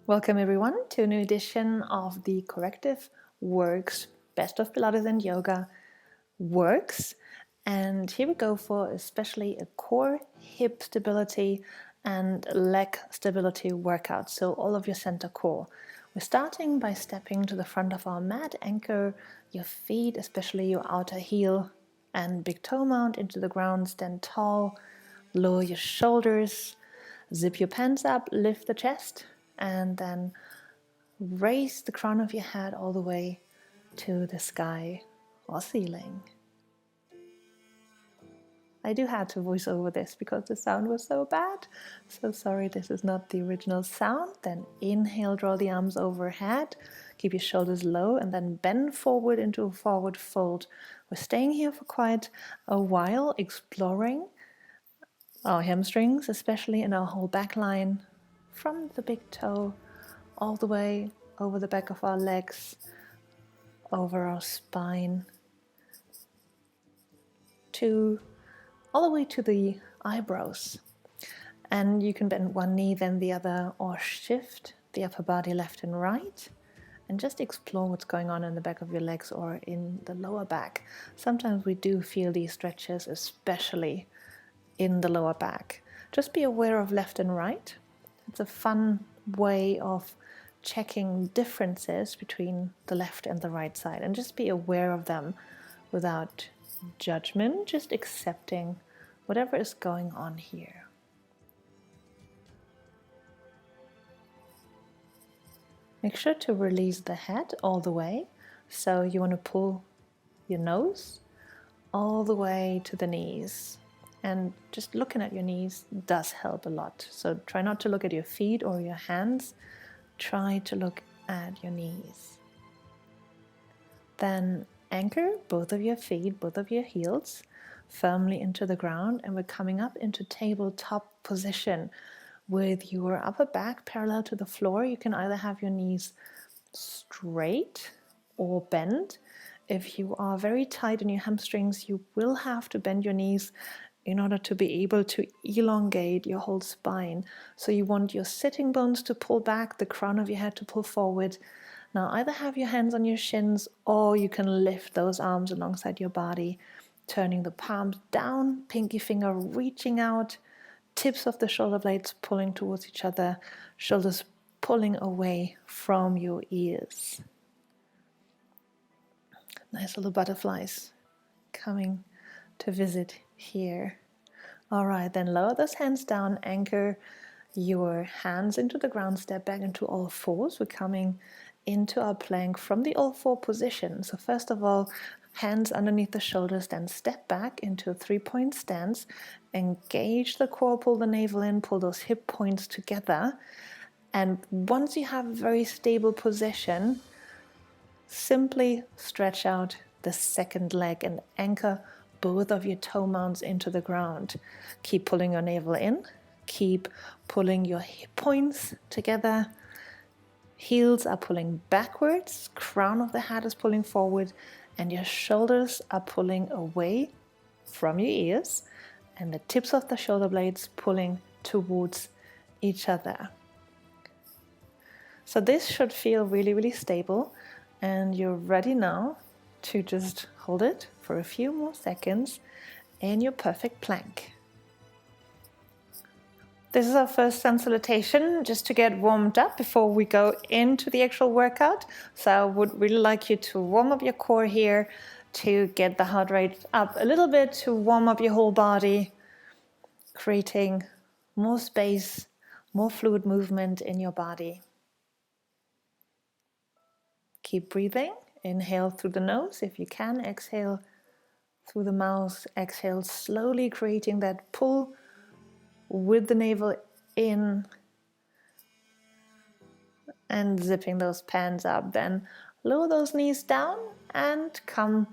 Welcome everyone to a new edition of the Corrective Works Best of Pilates and Yoga Works. And here we go for especially a core, hip stability and leg stability workout. So all of your center core. We're starting by stepping to the front of our mat, anchor your feet, especially your outer heel and big toe mount into the ground, stand tall, lower your shoulders, zip your pants up, lift the chest, and then raise the crown of your head all the way to the sky or ceiling. I do have to voice over this because the sound was so bad. So sorry, this is not the original sound. Then inhale, draw the arms overhead, keep your shoulders low, and then bend forward into a forward fold. We're staying here for quite a while, exploring our hamstrings, especially in our whole back line, from the big toe all the way over the back of our legs, over our spine, all the way to the eyebrows. And you can bend one knee, then the other, or shift the upper body left and right, and just explore what's going on in the back of your legs or in the lower back. Sometimes we do feel these stretches, especially in the lower back. Just be aware of left and right. It's a fun way of checking differences between the left and the right side, and just be aware of them without judgment, just accepting whatever is going on here. Make sure to release the head all the way. So you want to pull your nose all the way to the knees. And just looking at your knees does help a lot. So try not to look at your feet or your hands. Try to look at your knees. Then anchor both of your feet, both of your heels firmly into the ground, and we're coming up into tabletop position with your upper back parallel to the floor. You can either have your knees straight or bent. If you are very tight in your hamstrings, you will have to bend your knees in order to be able to elongate your whole spine. So you want your sitting bones to pull back, the crown of your head to pull forward. Now either have your hands on your shins, or you can lift those arms alongside your body, turning the palms down, pinky finger reaching out, tips of the shoulder blades pulling towards each other, shoulders pulling away from your ears. Nice little butterflies coming to visit here. All right, then lower those hands down, anchor your hands into the ground, step back into all fours. We're coming into our plank from the all four position. So first of all, hands underneath the shoulders, then step back into a 3-point stance. Engage the core, pull the navel in, pull those hip points together. And once you have a very stable position, simply stretch out the second leg and anchor both of your toe mounts into the ground. Keep pulling your navel in, keep pulling your hip points together. Heels are pulling backwards, crown of the head is pulling forward, and your shoulders are pulling away from your ears, and the tips of the shoulder blades pulling towards each other. So this should feel really, really stable, and you're ready now to just hold it for a few more seconds in your perfect plank. This is our first sun salutation, just to get warmed up before we go into the actual workout. So I would really like you to warm up your core here, to get the heart rate up a little bit, to warm up your whole body, creating more space, more fluid movement in your body. Keep breathing. Inhale through the nose if you can. Exhale through the mouth. Exhale slowly, creating that pull with the navel in and zipping those pants up. Then lower those knees down and come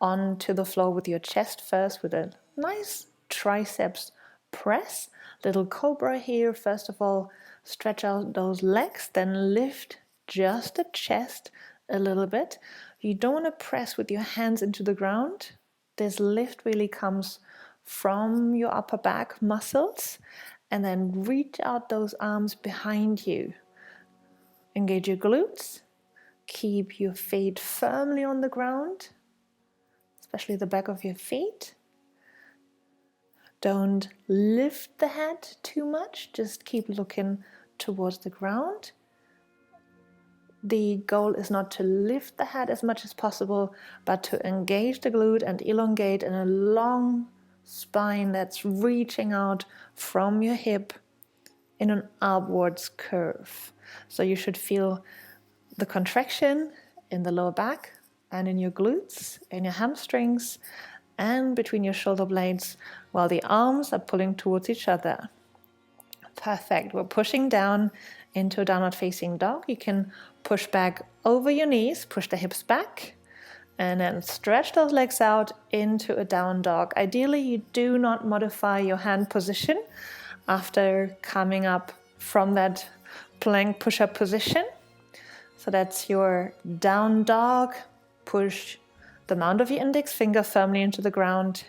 onto the floor with your chest first with a nice triceps press. Little Cobra here. First of all, stretch out those legs, then lift just the chest a little bit. You don't want to press with your hands into the ground. This lift really comes from your upper back muscles, and then reach out those arms behind you. Engage your glutes. Keep your feet firmly on the ground, especially the back of your feet. Don't lift the head too much, just keep looking towards the ground. The goal is not to lift the head as much as possible, but to engage the glute and elongate in a long spine that's reaching out from your hip in an upwards curve. So you should feel the contraction in the lower back and in your glutes, in your hamstrings, and between your shoulder blades, while the arms are pulling towards each other. Perfect. We're pushing down into a downward facing dog. You can push back over your knees, push the hips back, and then stretch those legs out into a down dog. Ideally, you do not modify your hand position after coming up from that plank push-up position. So that's your down dog. Push the mount of your index finger firmly into the ground.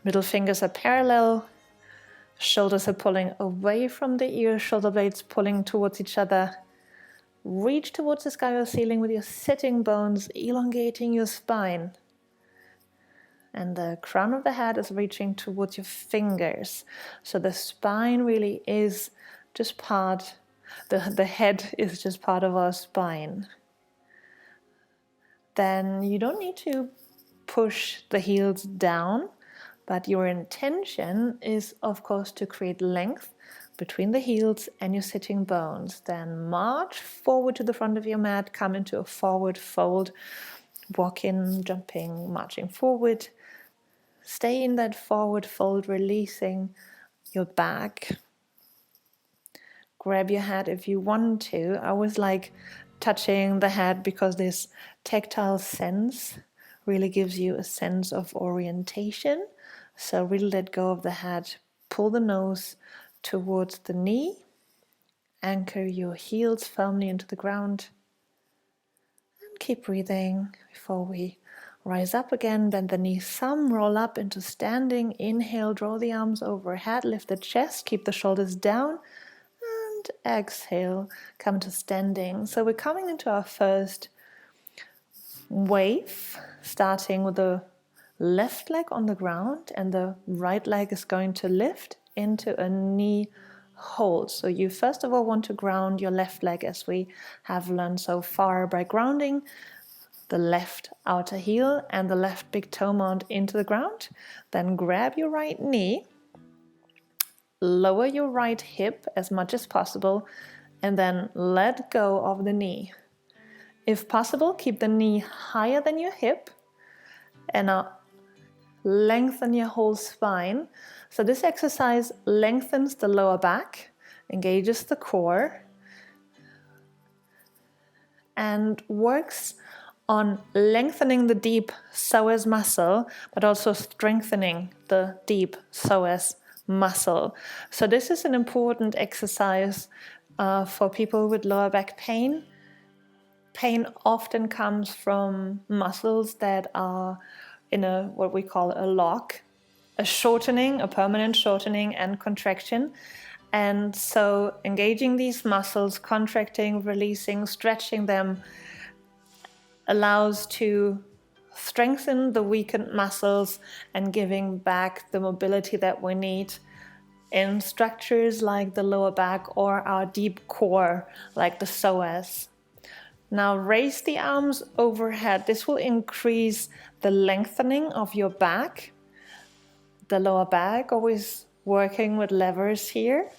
Middle fingers are parallel. Shoulders are pulling away from the ears, shoulder blades pulling towards each other. Reach towards the sky or ceiling with your sitting bones, elongating your spine. And the crown of the head is reaching towards your fingers. So the spine really is just part, the head is just part of our spine. Then you don't need to push the heels down, but your intention is, of course, to create length between the heels and your sitting bones. Then march forward to the front of your mat, come into a forward fold, walking, jumping, marching forward. Stay in that forward fold, releasing your back. Grab your head if you want to. I always like touching the head because this tactile sense really gives you a sense of orientation. So really let go of the head, pull the nose towards the knee, anchor your heels firmly into the ground, and keep breathing before we rise up again. Bend the knees some, roll up into standing. Inhale, draw the arms overhead, lift the chest, keep the shoulders down, and exhale, come to standing. So we're coming into our first wave, starting with the left leg on the ground, and the right leg is going to lift into a knee hold. So you first of all want to ground your left leg, as we have learned so far, by grounding the left outer heel and the left big toe mount into the ground. Then grab your right knee, lower your right hip as much as possible, and then let go of the knee. If possible, keep the knee higher than your hip, and now lengthen your whole spine. So this exercise lengthens the lower back, engages the core, and works on lengthening the deep psoas muscle, but also strengthening the deep psoas muscle. So this is an important exercise for people with lower back pain. Pain often comes from muscles that are in what we call a lock, a shortening, a permanent shortening and contraction. And so engaging these muscles, contracting, releasing, stretching them, allows to strengthen the weakened muscles and giving back the mobility that we need in structures like the lower back or our deep core like the psoas. Now raise the arms overhead. This will increase the lengthening of your back, the lower back, always working with levers here.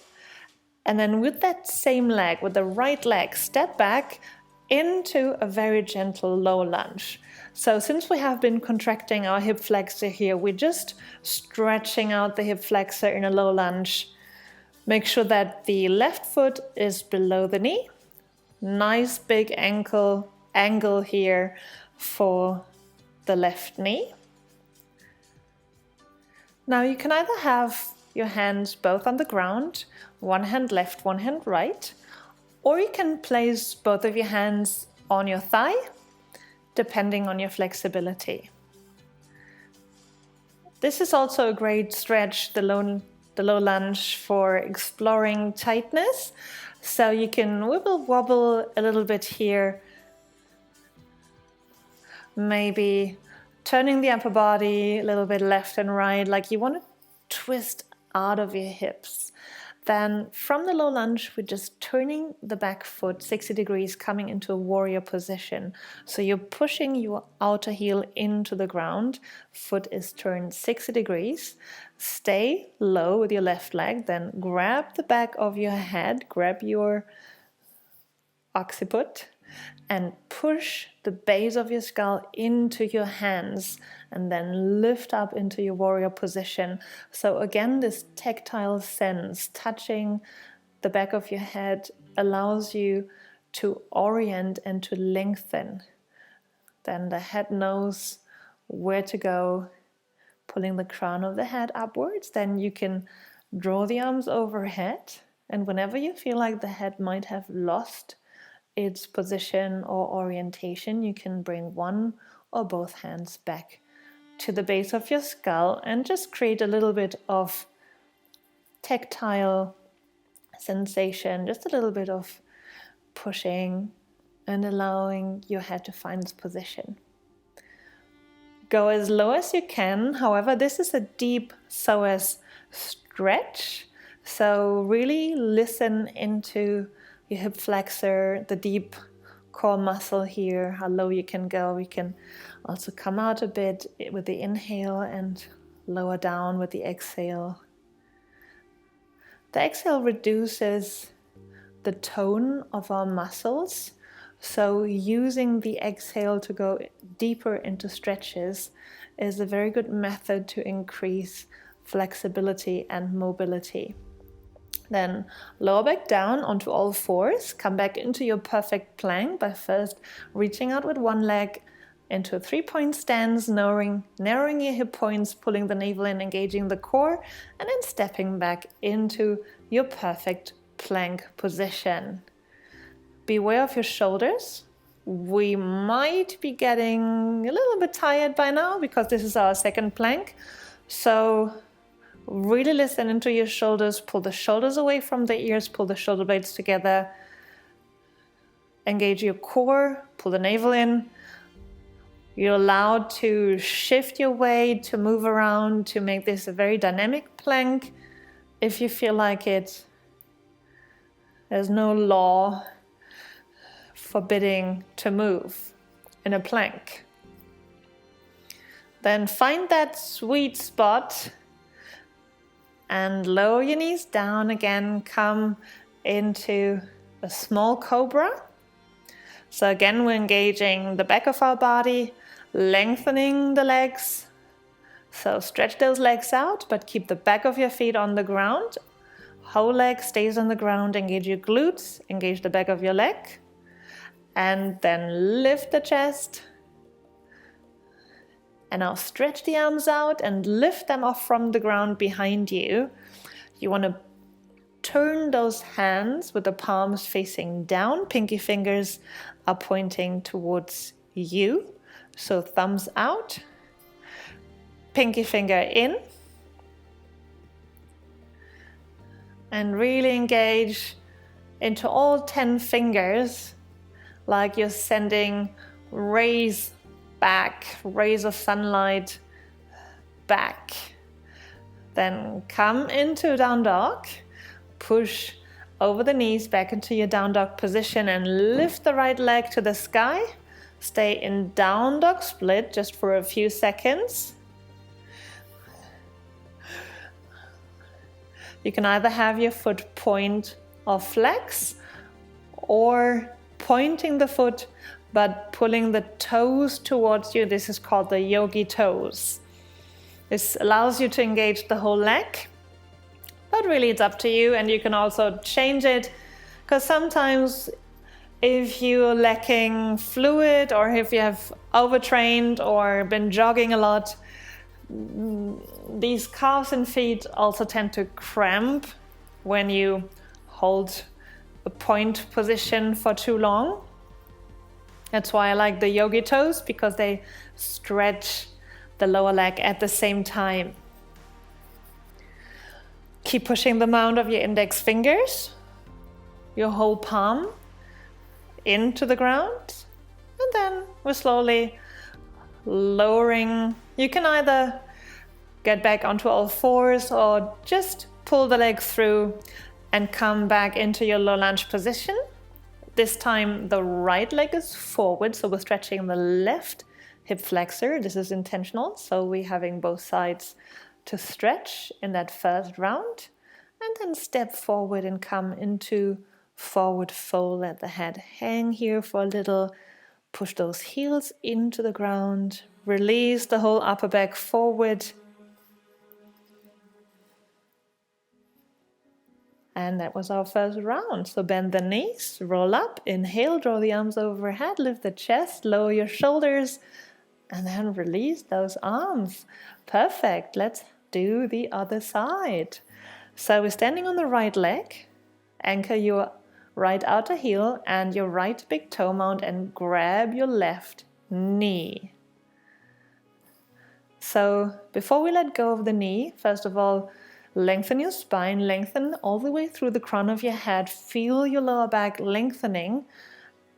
And then with that same leg, with the right leg, step back into a very gentle low lunge. So since we have been contracting our hip flexor here, we're just stretching out the hip flexor in a low lunge. Make sure that the left foot is below the knee. Nice big ankle angle here for the left knee. Now you can either have your hands both on the ground, one hand left, one hand right, or you can place both of your hands on your thigh, depending on your flexibility. This is also a great stretch, the low lunge, for exploring tightness. So you can wibble wobble a little bit here, maybe turning the upper body a little bit left and right, like you want to twist out of your hips. Then from the low lunge, we're just turning the back foot 60 degrees, coming into a warrior position. So you're pushing your outer heel into the ground. Foot is turned 60 degrees. Stay low with your left leg. Then grab the back of your head, grab your occiput, and push the base of your skull into your hands, and then lift up into your warrior position. So again, this tactile sense, touching the back of your head, allows you to orient and to lengthen. Then the head knows where to go, pulling the crown of the head upwards. Then you can draw the arms overhead, and whenever you feel like the head might have lost its position or orientation, you can bring one or both hands back to the base of your skull and just create a little bit of tactile sensation, just a little bit of pushing and allowing your head to find its position. Go as low as you can. However, this is a deep psoas stretch, so really listen into your hip flexor, the deep core muscle here, how low you can go. You can also come out a bit with the inhale and lower down with the exhale. The exhale reduces the tone of our muscles, so using the exhale to go deeper into stretches is a very good method to increase flexibility and mobility. Then lower back down onto all fours. Come back into your perfect plank by first reaching out with one leg into a 3-point stance, narrowing your hip points, pulling the navel in, engaging the core, and then stepping back into your perfect plank position. Beware of your shoulders. We might be getting a little bit tired by now because this is our second plank. So really listen into your shoulders, pull the shoulders away from the ears, pull the shoulder blades together, engage your core, pull the navel in. You're allowed to shift your weight, to move around, to make this a very dynamic plank if you feel like it. There's no law forbidding to move in a plank. Then find that sweet spot and lower your knees down again. Come into a small cobra. So again, we're engaging the back of our body, lengthening the legs. So stretch those legs out, but keep the back of your feet on the ground. Whole leg stays on the ground. Engage your glutes, engage the back of your leg. And then lift the chest. And now stretch the arms out and lift them off from the ground behind you. You want to turn those hands with the palms facing down. Pinky fingers are pointing towards you. So thumbs out, pinky finger in. And really engage into all 10 fingers like you're sending rays back, rays of sunlight back. Then come into down dog, push over the knees back into your down dog position and lift the right leg to the sky. Stay in down dog split just for a few seconds. You can either have your foot point or flex, or pointing the foot but pulling the toes towards you. This is called the Yogi Toes. This allows you to engage the whole leg, but really it's up to you, and you can also change it, because sometimes if you're lacking fluid or if you have overtrained or been jogging a lot, these calves and feet also tend to cramp when you hold a point position for too long. That's why I like the Yogi Toes, because they stretch the lower leg at the same time. Keep pushing the mound of your index fingers. your whole palm into the ground. And then we're slowly lowering. You can either get back onto all fours or just pull the leg through and come back into your low lunge position. This time the right leg is forward, so we're stretching the left hip flexor. This is intentional, so we're having both sides to stretch in that first round. And then step forward and come into forward fold. Let the head hang here for a little. Push those heels into the ground. Release the whole upper back forward. And that was our first round. So bend the knees, roll up, inhale, draw the arms overhead, lift the chest, lower your shoulders, and then release those arms. Perfect. Let's do the other side. So we're standing on the right leg. Anchor your right outer heel and your right big toe mount and grab your left knee. So before we let go of the knee, first of all, lengthen your spine, lengthen all the way through the crown of your head. Feel your lower back lengthening.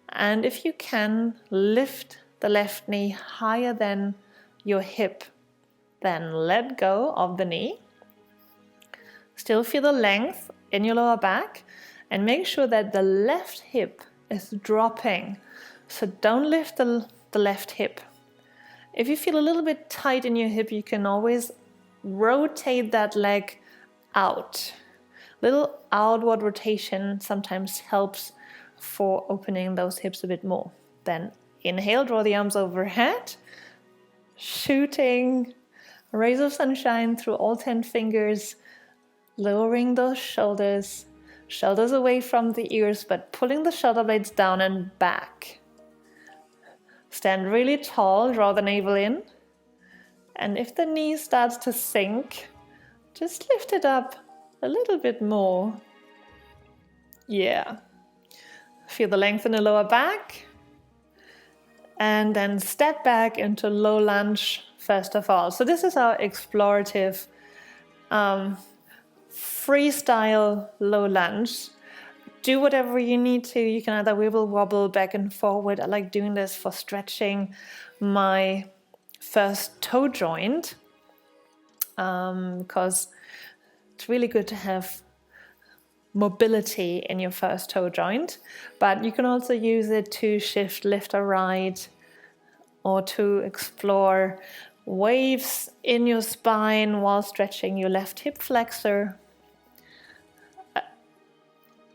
And if you can, lift the left knee higher than your hip. Then let go of the knee. Still feel the length in your lower back. And make sure that the left hip is dropping. So don't lift the left hip. If you feel a little bit tight in your hip, you can always rotate that leg out. Little outward rotation sometimes helps for opening those hips a bit more. Then inhale, draw the arms overhead, shooting rays of sunshine through all 10 fingers, lowering those shoulders away from the ears, but pulling the shoulder blades down and back. Stand really tall, draw the navel in, and if the knee starts to sink, just lift it up a little bit more. Yeah. Feel the length in the lower back. And then step back into low lunge first of all. So this is our explorative freestyle low lunge. Do whatever you need to. You can either wibble wobble back and forward. I like doing this for stretching my first toe joint because it's really good to have mobility in your first toe joint, but you can also use it to shift left or right, or to explore waves in your spine while stretching your left hip flexor.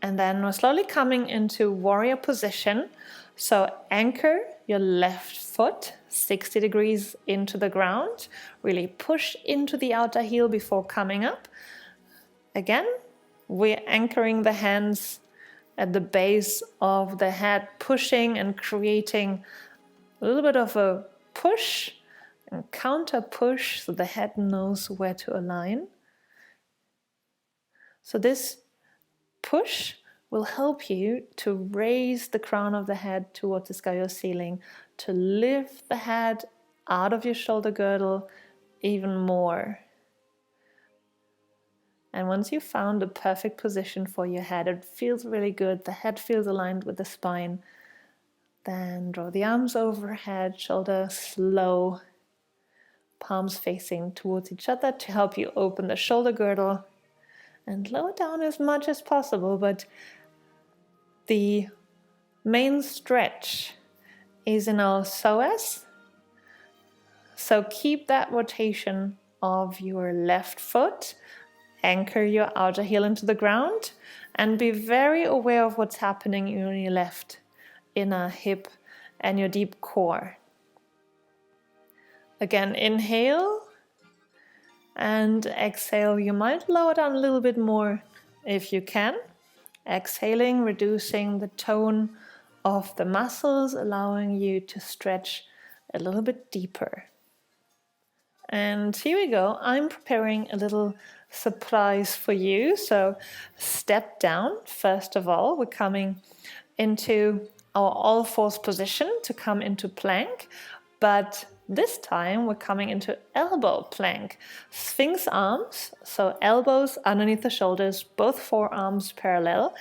And then we're slowly coming into warrior position. So anchor your left foot 60 degrees into the ground. Really push into the outer heel before coming up. Again, we're anchoring the hands at the base of the head, pushing and creating a little bit of a push and counter push so the head knows where to align. So this push will help you to raise the crown of the head towards the sky or ceiling, to lift the head out of your shoulder girdle even more. And once you've found the perfect position for your head, it feels really good, the head feels aligned with the spine, then draw the arms overhead, shoulders low, palms facing towards each other to help you open the shoulder girdle and lower down as much as possible. But the main stretch is in our psoas. So keep that rotation of your left foot. Anchor your outer heel into the ground and be very aware of what's happening in your left inner hip and your deep core. Again, inhale and exhale. You might lower down a little bit more if you can. Exhaling, reducing the tone of the muscles, allowing you to stretch a little bit deeper. And here we go. I'm preparing a little surprise for you. So step down. First of all, we're coming into our all fours position to come into plank, but this time we're coming into elbow plank. Sphinx arms, so elbows underneath the shoulders, both forearms parallel,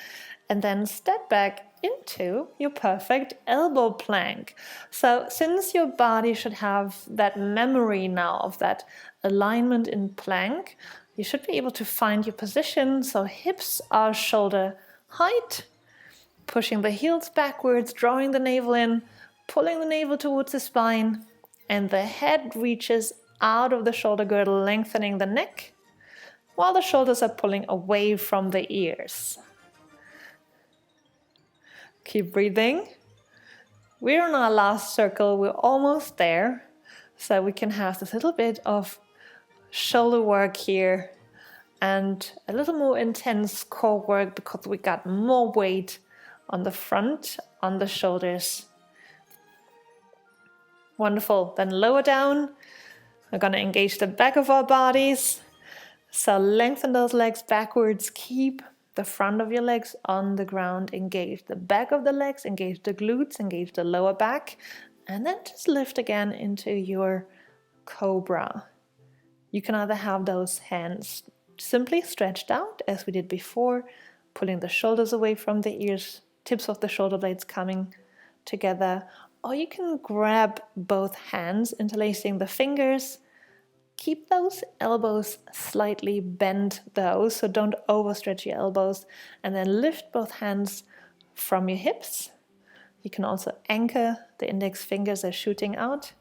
and then step back into your perfect elbow plank. So since your body should have that memory now of that alignment in plank, you should be able to find your position. So hips are shoulder height, pushing the heels backwards, drawing the navel in, pulling the navel towards the spine, and the head reaches out of the shoulder girdle, lengthening the neck, while the shoulders are pulling away from the ears. Keep breathing. We're on our last circle. We're almost there. So we can have this little bit of shoulder work here and a little more intense core work because we got more weight on the front, on the shoulders. Wonderful. Then lower down. We're going to engage the back of our bodies. So lengthen those legs backwards. Keep the front of your legs on the ground. Engage the back of the legs. Engage the glutes. Engage the lower back. And then just lift again into your Cobra. You can either have those hands simply stretched out as we did before, pulling the shoulders away from the ears, tips of the shoulder blades coming together. Or you can grab both hands, interlacing the fingers. Keep those elbows slightly bent though, so don't overstretch your elbows. And then lift both hands from your hips. You can also anchor the index fingers as shooting out,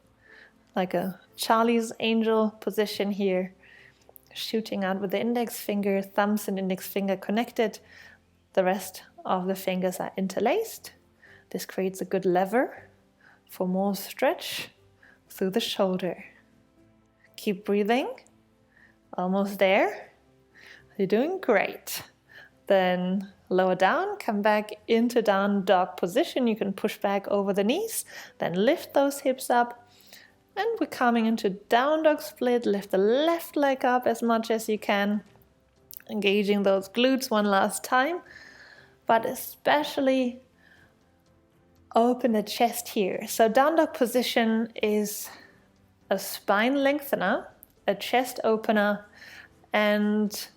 like a Charlie's Angel position here. Shooting out with the index finger, thumbs and index finger connected. The rest of the fingers are interlaced. This creates a good lever for more stretch through the shoulder. Keep breathing. Almost there. You're doing great. Then lower down, come back into down dog position. You can push back over the knees, then lift those hips up. And we're coming into down dog split. Lift the left leg up as much as you can. Engaging those glutes one last time. But especially open the chest here. So down dog position is a spine lengthener, a chest opener, and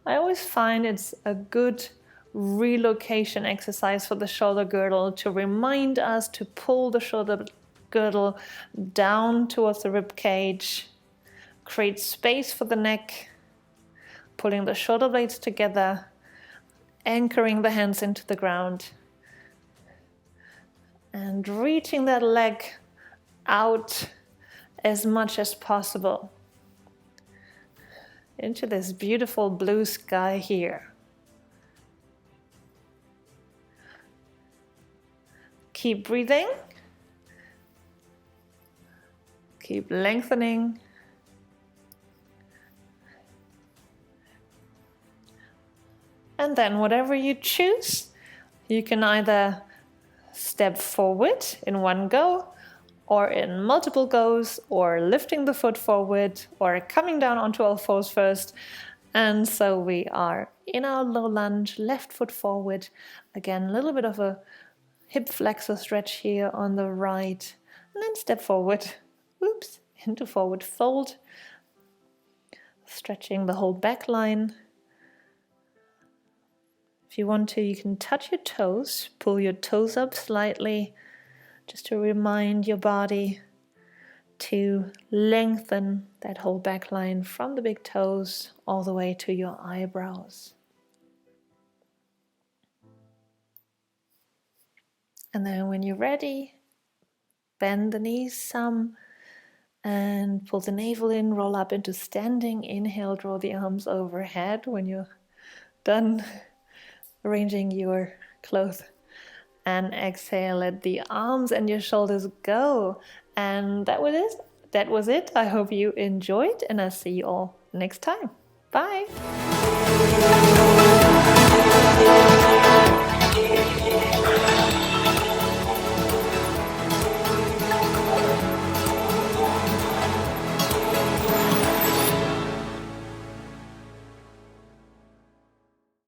I always find it's a good relocation exercise for the shoulder girdle to remind us to pull the shoulder girdle down towards the rib cage, create space for the neck, pulling the shoulder blades together, anchoring the hands into the ground, and reaching that leg out as much as possible into this beautiful blue sky here. Keep breathing. Keep lengthening. And then whatever you choose, you can either step forward in one go, or in multiple goes, or lifting the foot forward, or coming down onto all fours first. And so we are in our low lunge, left foot forward. Again, a little bit of a hip flexor stretch here on the right. And then step forward, into forward fold. Stretching the whole back line. If you want to, you can touch your toes, pull your toes up slightly, just to remind your body to lengthen that whole back line from the big toes all the way to your eyebrows. And then when you're ready, bend the knees some and pull the navel in, roll up into standing. Inhale, draw the arms overhead when you're done arranging your clothes. And exhale, let the arms and your shoulders go. And that was it. I hope you enjoyed, and I'll see you all next time. Bye.